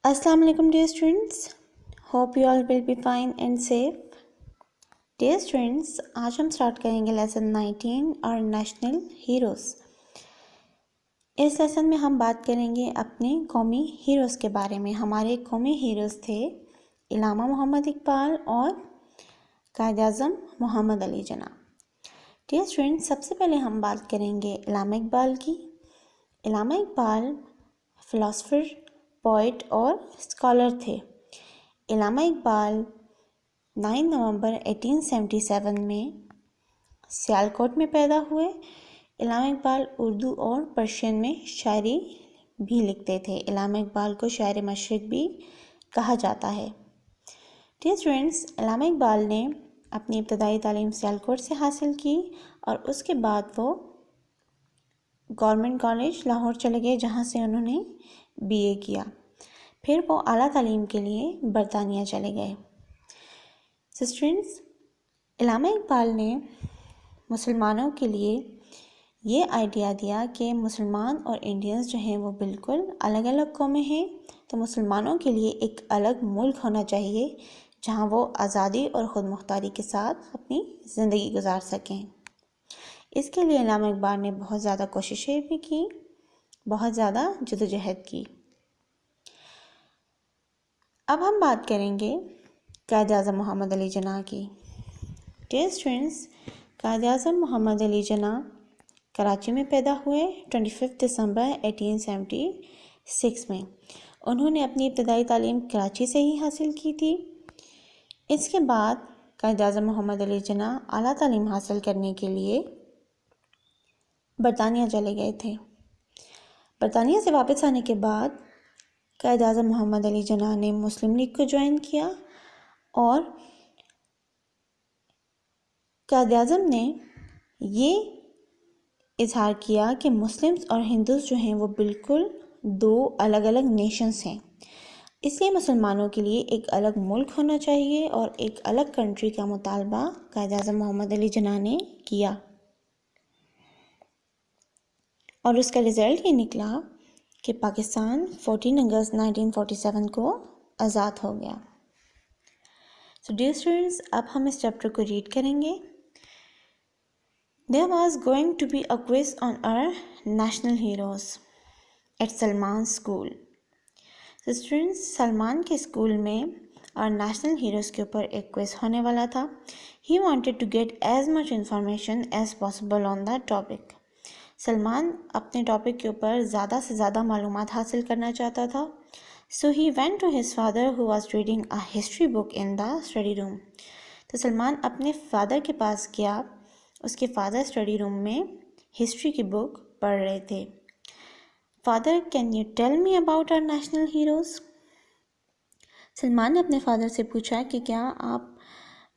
Assalamu alaikum dear students. Hope you all will be fine and safe. Dear students, आज हम start करेंगे lesson 19 और national heroes. इस lesson में हम बात करेंगे अपने कौमी हीरोज़ के बारे में। हमारे कौमी हीरोज़ थे इलामा मोहम्मद इकबाल और कायद आज़म मोहम्मद अली जिन्ना। डियर स्टूडेंट्स, सबसे पहले हम बात करेंगे इलामा इकबाल की। इलामा इकबाल फ़िलासफ़र, पोइट और स्कॉलर थे। इलामा इकबाल 9 नवंबर 1877 में सियालकोट में पैदा हुए। इलामा इकबाल उर्दू और पर्शियन में शायरी भी लिखते थे। इलामा इकबाल को शायर मशरिक़ भी कहा जाता है। डियर स्टूडेंट्स, इलामा इकबाल ने अपनी इब्तदाई तालीम सियालकोट से हासिल की और उसके बाद वो गवर्नमेंट कॉलेज लाहौर चले गए, जहाँ से उन्होंने बीए किया। फिर वो आला तालीम के लिए बरतानिया चले गए। स्टूडेंट्स, इलामा इकबाल ने मुसलमानों के लिए ये आइडिया दिया कि मुसलमान और इंडियंस जो हैं वो बिल्कुल अलग अलग कौमें हैं, तो मुसलमानों के लिए एक अलग मुल्क होना चाहिए जहाँ वो आज़ादी और ख़ुद मुख्तारी के साथ अपनी ज़िंदगी गुजार सकें। इसके लिए इलामा इकबाल ने बहुत ज़्यादा कोशिशें भी की, बहुत ज़्यादा जदोजहद की। अब हम बात करेंगे कायद आज़म मोहम्मद अली जिन्ना की। डियर स्टूडेंट्स, कायद आज़म मोहम्मद अली जिन्ना कराची में पैदा हुए 25 दिसंबर 1876 में। उन्होंने अपनी इब्तदाई तालीम कराची से ही हासिल की थी। इसके बाद कायद आज़म मोहम्मद अली जिन्ना आला तालीम हासिल करने के लिए बरतानिया चले गए थे। बरतानिया से वापस आने के बाद कायद आज़म मोहम्मद अली जिन्ना ने मुस्लिम लीग को ज्वाइन किया और कायद आज़म ने ये इजहार किया कि मुस्लिम्स और हिंदूज़ जो हैं वो बिल्कुल दो अलग अलग नेशंस हैं, इसलिए मुसलमानों के लिए एक अलग मुल्क होना चाहिए और एक अलग कंट्री का मुतालबा कायद आज़म मोहम्मद अली जिन्ना ने किया। और उसका रिज़ल्ट ये निकला कि पाकिस्तान 14 अगस्त 1947 को आज़ाद हो गया। सो डियर स्टूडेंट्स, अब हम इस चैप्टर को रीड करेंगे। There was going to be a quiz on our national heroes at Salman's school. So students, Salman के स्कूल में और नेशनल हीरोज़ के ऊपर एक क्विज़ होने वाला था। He wanted to get as much information as possible on that topic. Salman अपने टॉपिक के ऊपर ज़्यादा से ज़्यादा मालूमात हासिल करना चाहता था। So he went to his father who was reading a history book in the study room. तो सलमान अपने फादर के पास गया। उसके फादर स्टडी रूम में हिस्ट्री की बुक पढ़ रहे थे। Father, can you tell me about our national heroes? Salman ने अपने फादर से पूछा कि क्या आप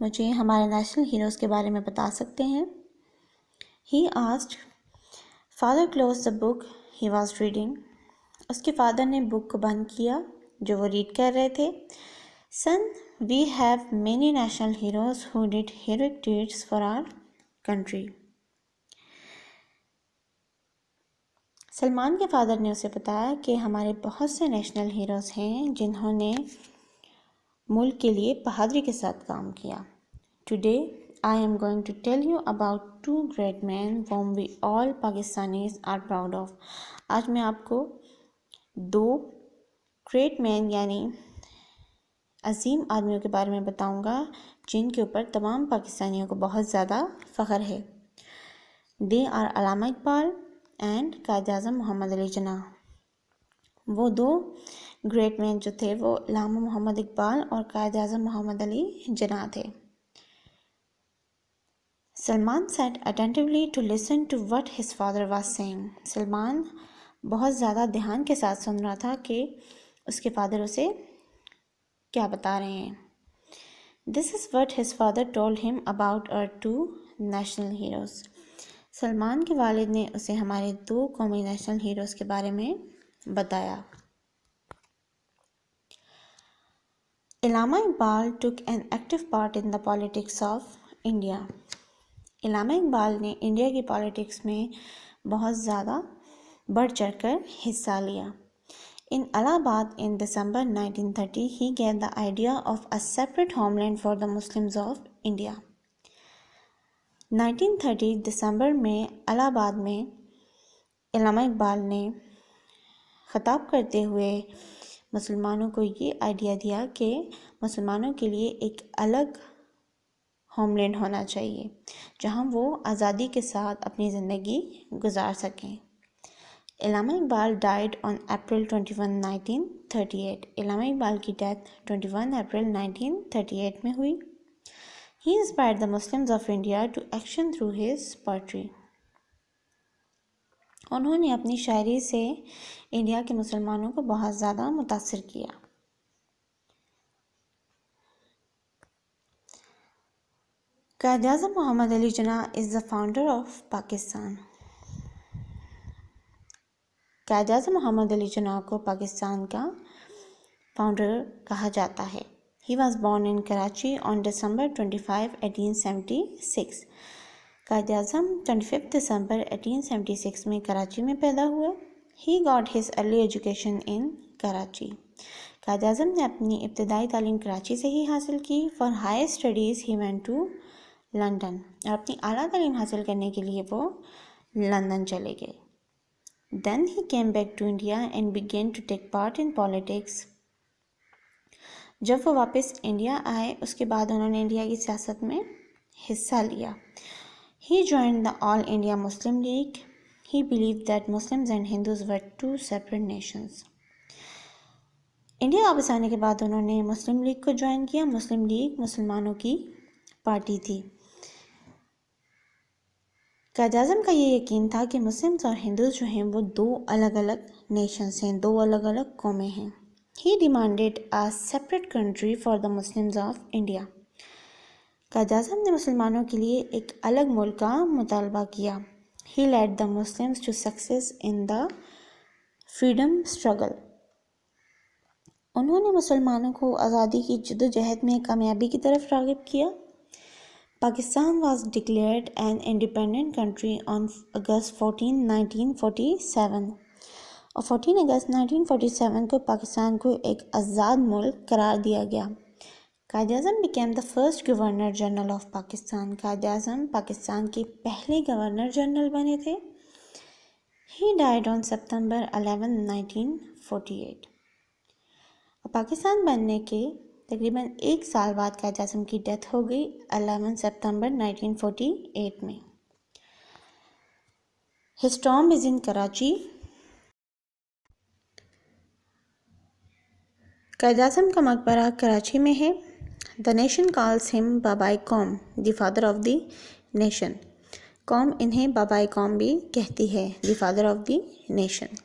मुझे हमारे नेशनल हीरोज़ के बारे में बता सकते हैं? He asked. Father closed the book he was reading. उसके फादर ने बुक को बंद किया जो वो रीड कर रहे थे। Son, we have many national heroes who did heroic deeds for our country. Salman के फादर ने उसे बताया कि हमारे बहुत से नेशनल हीरोज़ हैं जिन्होंने मुल्क के लिए बहादुरी के साथ काम किया। Today I am going to tell you about two great man whom we all Pakistanis are proud of. आज मैं आपको दो ग्रेट मैन यानी अजीम आदमियों के बारे में बताऊंगा जिनके ऊपर तमाम पाकिस्तानियों को बहुत ज़्यादा फ़ख्र है। They are Allama Iqbal and Quaid Azam Mohammad Ali Jinnah. वो दो ग्रेट मैन जो थे वो इलामा मोहम्मद इकबाल और कायद आज़म मोहम्मद अली जिन्ना थे। Salman sat attentively to listen to what his father was saying. Salman बहुत ज़्यादा ध्यान के साथ सुन रहा था कि उसके फादर उसे क्या बता रहे हैं। This is what his father told him about our two national heroes. Salman के वालिद ने उसे हमारे दो कौमी नेशनल हीरोज़ के बारे में बताया। इलामा Iqbal took an active part in the politics of India. इलामा इकबाल ने इंडिया की पॉलिटिक्स में बहुत ज़्यादा बढ़ चढ़ कर हिस्सा लिया। In Allahabad in December 1930, he gave the idea of a separate homeland for the Muslims of India. 1930 दिसंबर में इलाहाबाद में अल्लामा इकबाल ने खिताब करते हुए मुसलमानों को ये आइडिया दिया कि मुसलमानों के लिए एक अलग होमलैंड होना चाहिए जहां वो आज़ादी के साथ अपनी ज़िंदगी गुजार सकें. अल्लामा इकबाल died on April 21, 1938. अल्लामा इकबाल की डेथ 21 अप्रैल 1938 में हुई. He inspired the Muslims of India to action through his poetry. उन्होंने अपनी शायरी से इंडिया के मुसलमानों को बहुत ज़्यादा मुतासिर किया. कायद-ए-आज़म मोहम्मद अली जिन्ना is the founder of Pakistan. Quaid-e-Azam Mohammad Ali जिन्ना को पाकिस्तान का फाउंडर कहा जाता है. He was born in Karachi on December 25, 1876. Quaid-e-Azam 25 दिसंबर 1876 में कराची में पैदा हुए. He got his early education in Karachi. Quaid-e-Azam ने अपनी इब्तदाई तालीम कराची से ही हासिल की. For higher studies he went to London. और अपनी आला तालीम हासिल करने के लिए वो लंदन चले गए. Then he came back to India and began to take part in politics. जब वो वापस इंडिया आए उसके बाद उन्होंने इंडिया की सियासत में हिस्सा लिया. He joined the All India Muslim League. He believed that Muslims and Hindus were two separate nations. India वापस आने के बाद उन्होंने मुस्लिम लीग को ज्वाइन किया. मुस्लिम लीग मुसलमानों की पार्टी थी. कायद-ए-आज़म का ये यकीन था कि मुस्लिम्स और हिंदूज जो हैं वो दो अलग अलग नेशंस हैं, दो अलग अलग कौमें हैं. He demanded a separate country for the Muslims of India. Quaid-e-Azam ने मुसलमानों के लिए एक अलग मुल्क का मुतालबा किया. He led the Muslims to success in the freedom struggle. उन्होंने मुसलमानों को आज़ादी की जद्दोजहद में कामयाबी की तरफ राग़िब किया. Pakistan was declared an independent country on August 14, 1947. और 14 अगस्त 1947 को पाकिस्तान को एक आज़ाद मुल्क करार दिया गया. Quaid-e-Azam became the first Governor General of Pakistan. Quaid-e-Azam Pakistan के पहले गवर्नर जनरल बने थे. He died on September 11, 1948. और पाकिस्तान बनने के तकरीबन एक साल बाद कायद-ए-आज़म की डेथ हो गई 11 सितंबर 1948 में. His tomb is in Karachi. Quaid-e-Azam का मकबरा कराची में है. The nation calls him Babai कौम, the father of the nation. कौम इन्हें बाबाई कौम भी कहती है, the father of the nation.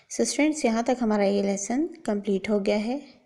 So students, यहाँ तक हमारा ये लेसन कंप्लीट हो गया है.